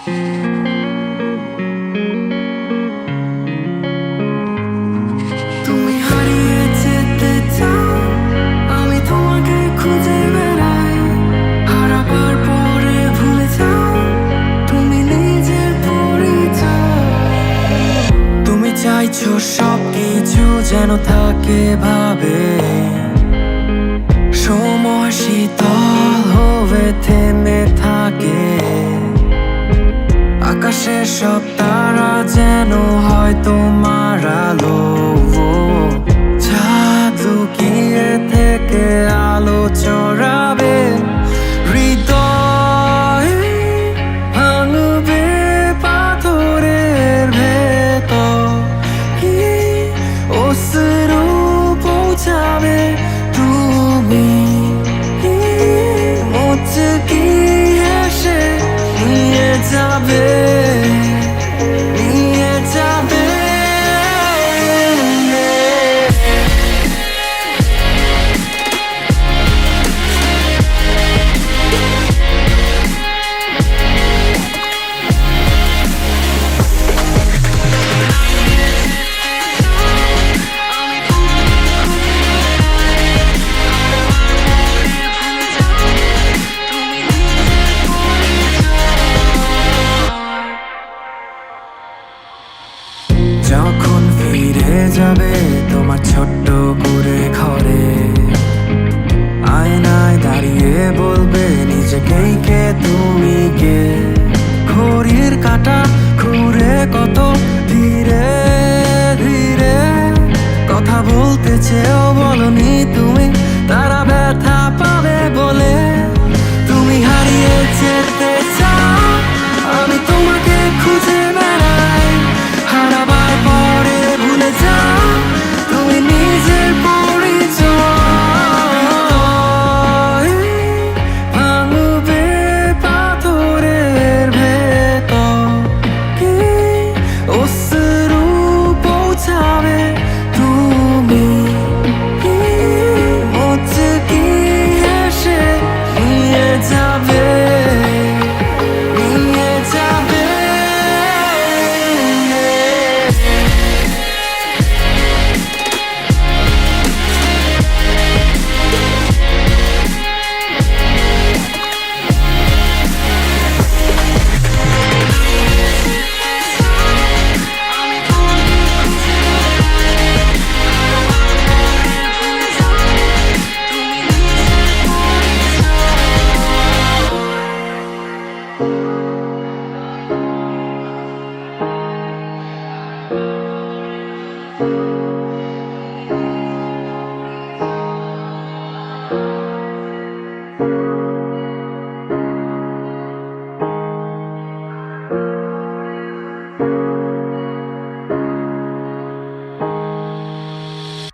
তুমি হারিয়ে যেতে চাও, আমি তোমাকে খুঁজে বেড়াই। হারাবার পরে ভুলে যাও তুমি নিজের পরিচয়। তুমি চাইছো সবকিছু যেন থাকে ভাবে, সময় শীতল হয়ে থেমে থাকে। আকাশের সব তারা যেন হয় তোমার আলো, চাঁদ লুকিয়ে থেকে আলো চড়াবে। হৃদয় ভাঙবে পাথরের ভেতর, কি অশ্রু পৌঁছাবে তুমি, মুচকি হেসে নিয়ে যাবে, নিয়ে যাবে। যখন ফিরে যাবে তোমার ছোট্ট করে ঘরে, আয়নায় দাঁড়িয়ে বলবে নিজেকেই কে তুমি কে। ঘড়ির কাঁটা ঘুরে কত ধীরে ধীরে, কথা বলতে চেয়েও বলনি তুমি, তারা ব্যথা পাবে বলে। তুমি হারিয়ে যেতে চাও, আমি তোমাকে খুঁজে বেড়াই। হারাবার পরে ভুলে যাও তুমি নিজের পরিচয়। ভাঙবে পাথরের ভেতর, কি অশ্রু পৌঁছাবে তুমি, মুচকি হেসে নিয়ে যাবে, নিয়ে যাবে।